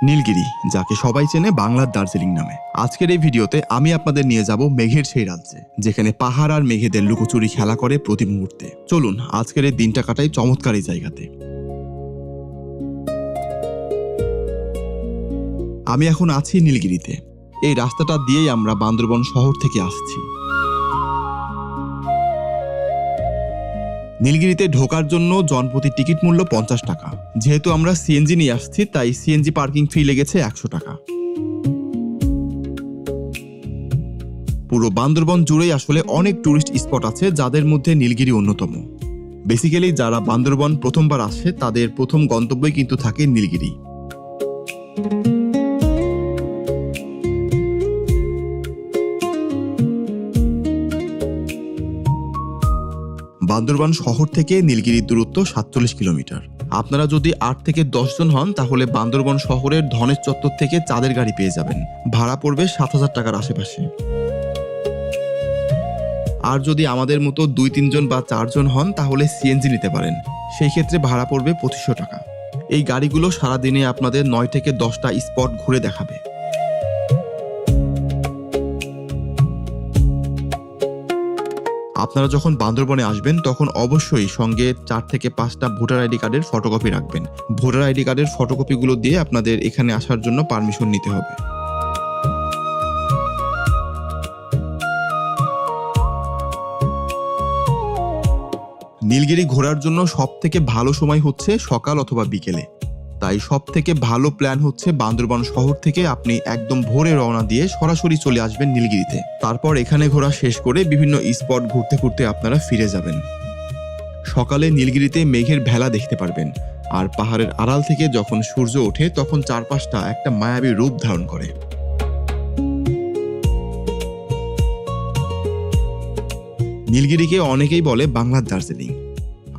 নীলগিরি, যাকে সবাই চেনে বাংলার দার্জিলিং নামে। আজকের এই ভিডিওতে আমি আপনাদের নিয়ে যাব মেঘের সেই রাজ্যে, যেখানে পাহাড় আর মেঘেদের লুকোচুরি খেলা করে প্রতি মুহূর্তে। চলুন আজকের এই দিনটা কাটাই চমৎকার এই জায়গাতে। আমি এখন আছি নীলগিরিতে। এই রাস্তাটা দিয়েই আমরা বান্দরবন শহর থেকে আসছি। নীলগিরিতে ঢোকার জন্য জনপ্রতি টিকিট মূল্য 50 টাকা। যেহেতু আমরা সিএনজি নিয়ে আসছি, তাই সিএনজি পার্কিং ফি লেগেছে 100 টাকা। পুরো বান্দরবন জুড়েই আসলে অনেক টুরিস্ট স্পট আছে, যাদের মধ্যে নীলগিরি অন্যতম। বেসিক্যালি যারা বান্দরবন প্রথমবার আসে, তাদের প্রথম গন্তব্যই কিন্তু থাকে নীলগিরি। বান্দরবান শহর থেকে নীলগিরির দূরত্ব 47 কিলোমিটার। আপনারা যদি 8 থেকে 10 জন হন, তাহলে বান্দরবান শহরের ধনেশ চত্বর থেকে চাঁদের গাড়ি পেয়ে যাবেন। ভাড়া পড়বে 7000 টাকার আশেপাশে। আর যদি আমাদের মতো 2-3 জন বা 4 জন হন, তাহলে সিএনজি নিতে পারেন। সেই ক্ষেত্রে ভাড়া পড়বে 2500 টাকা। এই গাড়িগুলো সারাদিনে আপনাদের 9 থেকে 10টা স্পট ঘুরে দেখাবে। আপনারা যখন বান্দরবনে আসবেন, তখন অবশ্যই সঙ্গে 4 থেকে 5টা ভোটার আইডি কার্ডের ফটোকপি রাখবেন। ভোটার আইডি কার্ডের ফটোকপিগুলো দিয়ে আপনাদের এখানে আসার জন্য পারমিশন নিতে হবে। নীলগিরি ঘোরার জন্য সব থেকে ভালো সময় হচ্ছে সকাল অথবা বিকেলে। তাই সব থেকে ভালো প্ল্যান হচ্ছে বান্দরবান শহর থেকে আপনি একদম ভোরে রওনা দিয়ে সরাসরি চলে আসবেন নীলগিরিতে। তারপর এখানে ঘোরা শেষ করে বিভিন্ন স্পট ঘুরতে ঘুরতে আপনারা ফিরে যাবেন। সকালে নীলগিরিতে মেঘের ভেলা দেখতে পারবেন, আর পাহাড়ের আড়াল থেকে যখন সূর্য ওঠে, তখন চারপাশটা একটা মায়াবী রূপ ধারণ করে। নীলগিরিকে অনেকেই বলে বাংলার দার্জিলিং।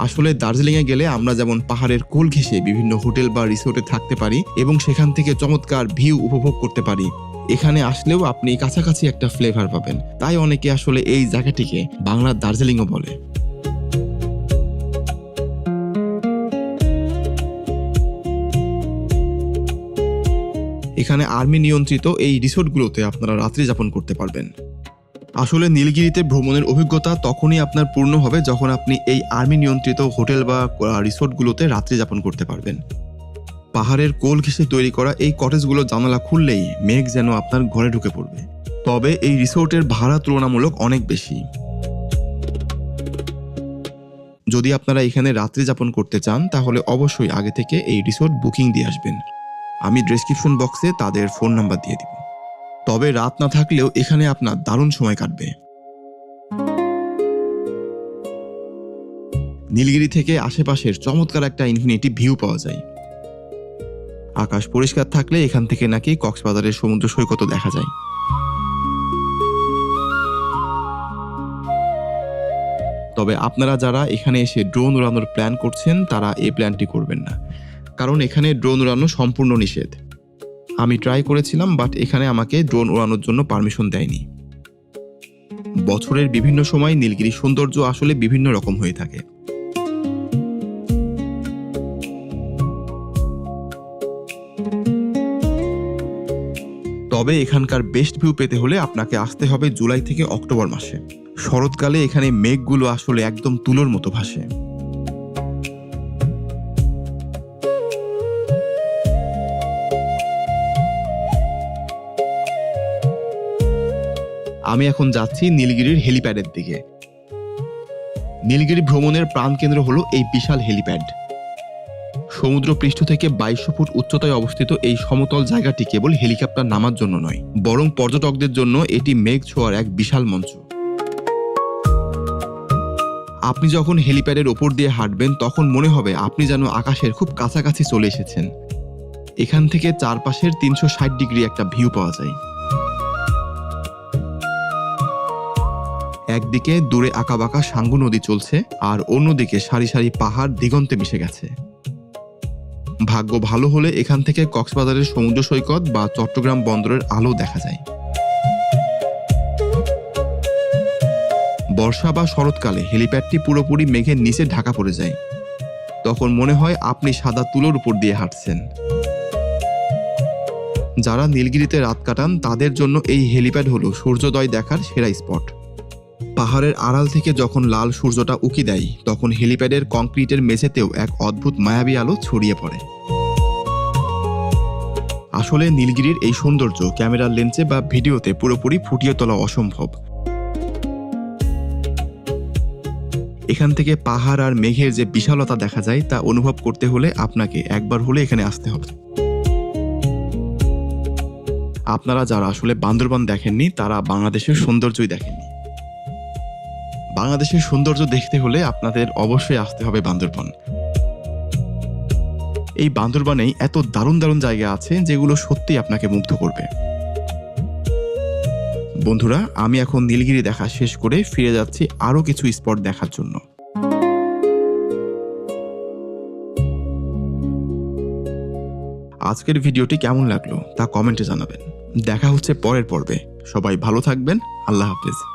আসলে দার্জিলিংয়ে গেলে আমরা যেমন পাহাড়ের কোল ঘেঁষে বিভিন্ন হোটেল বা রিসোর্টে থাকতে পারি এবং সেখান থেকে চমৎকার ভিউ উপভোগ করতে পারি, এখানে আসলেও আপনি কাছাকাছি একটা ফ্লেভার পাবেন। তাই অনেকে আসলে এই জায়গাটিকে বাংলার দার্জিলিংও বলে। এখানে আর্মি নিয়ন্ত্রিত এই রিসোর্টগুলোতে আপনারা রাত্রি যাপন করতে পারবেন। আসলে নীলগিরিতে ভ্রমণের অভিজ্ঞতা তখনই আপনার পূর্ণ হবে যখন আপনি এই আর্মি নিয়ন্ত্রিত হোটেল বা রিসোর্টগুলোতে রাত্রি যাপন করতে পারবেন। পাহাড়ের কোল ঘেঁষে তৈরি করা এই কটেজগুলো জানালা খুললেই মেঘ যেন আপনার ঘরে ঢুকে পড়বে। তবে এই রিসোর্টের ভাড়া তুলনামূলক অনেক বেশি। যদি আপনারা এখানে রাত্রি যাপন করতে চান, তাহলে অবশ্যই আগে থেকে এই রিসোর্ট বুকিং দিয়ে আসবেন। আমি ডেসক্রিপশন বক্সে তাদের ফোন নাম্বার দিয়ে দিব। তবে রাত না থাকলেও এখানে আপনার দারুণ সময় কাটবে। নীলগিরি থেকে আশেপাশের চমৎকার একটা ইনফিনিটি ভিউ পাওয়া যায়। আকাশ পরিষ্কার থাকলে এখান থেকে নাকি কক্সবাজারের সমুদ্র সৈকতও দেখা যায়। তবে আপনারা যারা এখানে এসে ড্রোন উড়ানোর প্ল্যান করছেন, তারা এই প্ল্যানটি করবেন না, কারণ এখানে ড্রোন উড়ানো সম্পূর্ণ নিষেধ। আমি ট্রাই করেছিলাম, বাট এখানে আমাকে ড্রোন উড়ানোর জন্য পারমিশন দেয়নি। বছরের বিভিন্ন সময় নীলগিরির সৌন্দর্য আসলে বিভিন্ন রকম হয়ে থাকে। তবে এখানকার বেস্ট ভিউ পেতে হলে আপনাকে আসতে হবে জুলাই থেকে অক্টোবর মাসে। শরৎকালে এখানে মেঘগুলো আসলে একদম তুলোর মতো ভাসে। আমি এখন যাচ্ছি নীলগিরির হেলিপ্যাডের দিকে। নীলগিরি ভ্রমণের প্রাণকেন্দ্র হলো এই বিশাল হেলিপ্যাড। সমুদ্র পৃষ্ঠ থেকে 2200 ফুট উচ্চতায় অবস্থিত এই সমতল জায়গাটি কেবল হেলিকপ্টার নামার জন্য নয়, বরং পর্যটকদের জন্য এটি মেঘ ছোঁয়ার এক বিশাল মঞ্চ। আপনি যখন হেলিপ্যাডের ওপর দিয়ে হাঁটবেন, তখন মনে হবে আপনি যেন আকাশের খুব কাছাকাছি চলে এসেছেন। এখান থেকে চারপাশের 360 ডিগ্রি একটা ভিউ পাওয়া যায়। একদিকে দূরে আঁকাবাঁকা সাঙ্গু নদী চলছে, আর অন্যদিকে সারি সারি পাহাড় দিগন্তে মিশে গেছে। ভাগ্য ভালো হলে এখান থেকে কক্সবাজারের সমুদ্র সৈকত বা চট্টগ্রাম বন্দরের আলো দেখা যায়। বর্ষা বা শরৎকালে হেলিপ্যাডটি পুরোপুরি মেঘের নিচে ঢাকা পড়ে যায়। তখন মনে হয় আপনি সাদা তুলোর উপর দিয়ে হাঁটছেন। যারা নীলগিরিতে রাত কাটান তাদের জন্য এই হেলিপ্যাড হলো সূর্যোদয় দেখার সেরা স্পট। পাহাড়ের আড়াল থেকে যখন লাল সূর্যটা উকি দেয় তখন হেলিপ্যাডের কংক্রিটের মেঝেতেও এক অদ্ভুত মায়াবী আলো ছড়িয়ে পড়ে। আসলে নীলগিরির এই সৌন্দর্য ক্যামেরার লেন্সে বা ভিডিওতে পুরোপুরি ফুটিয়ে তোলা অসম্ভব। এখান থেকে পাহাড় আর মেঘের যে বিশালতা দেখা যায় তা অনুভব করতে হলে আপনাকে একবার হলে এখানে আসতে হবে। আপনারা যারা আসলে বান্দরবান দেখেননি তারা বাংলাদেশের সৌন্দর্যই দেখেননি। বাংলাদেশের সৌন্দর্য দেখতে হলে আপনাদের অবশ্যই আসতে হবে বান্দরবান। এই বান্দরবানেই এত দারুণ দারুণ জায়গা আছে যেগুলো সত্যিই আপনাকে মুগ্ধ করবে। বন্ধুরা, আমি এখন নীলগিরি দেখা শেষ করে ফিরে যাচ্ছি আরও কিছু স্পট দেখার জন্য। আজকের ভিডিওটি কেমন লাগলো তা কমেন্টে জানাবেন। দেখা হচ্ছে পরের পর্বে। সবাই ভালো থাকবেন। আল্লাহ হাফেজ।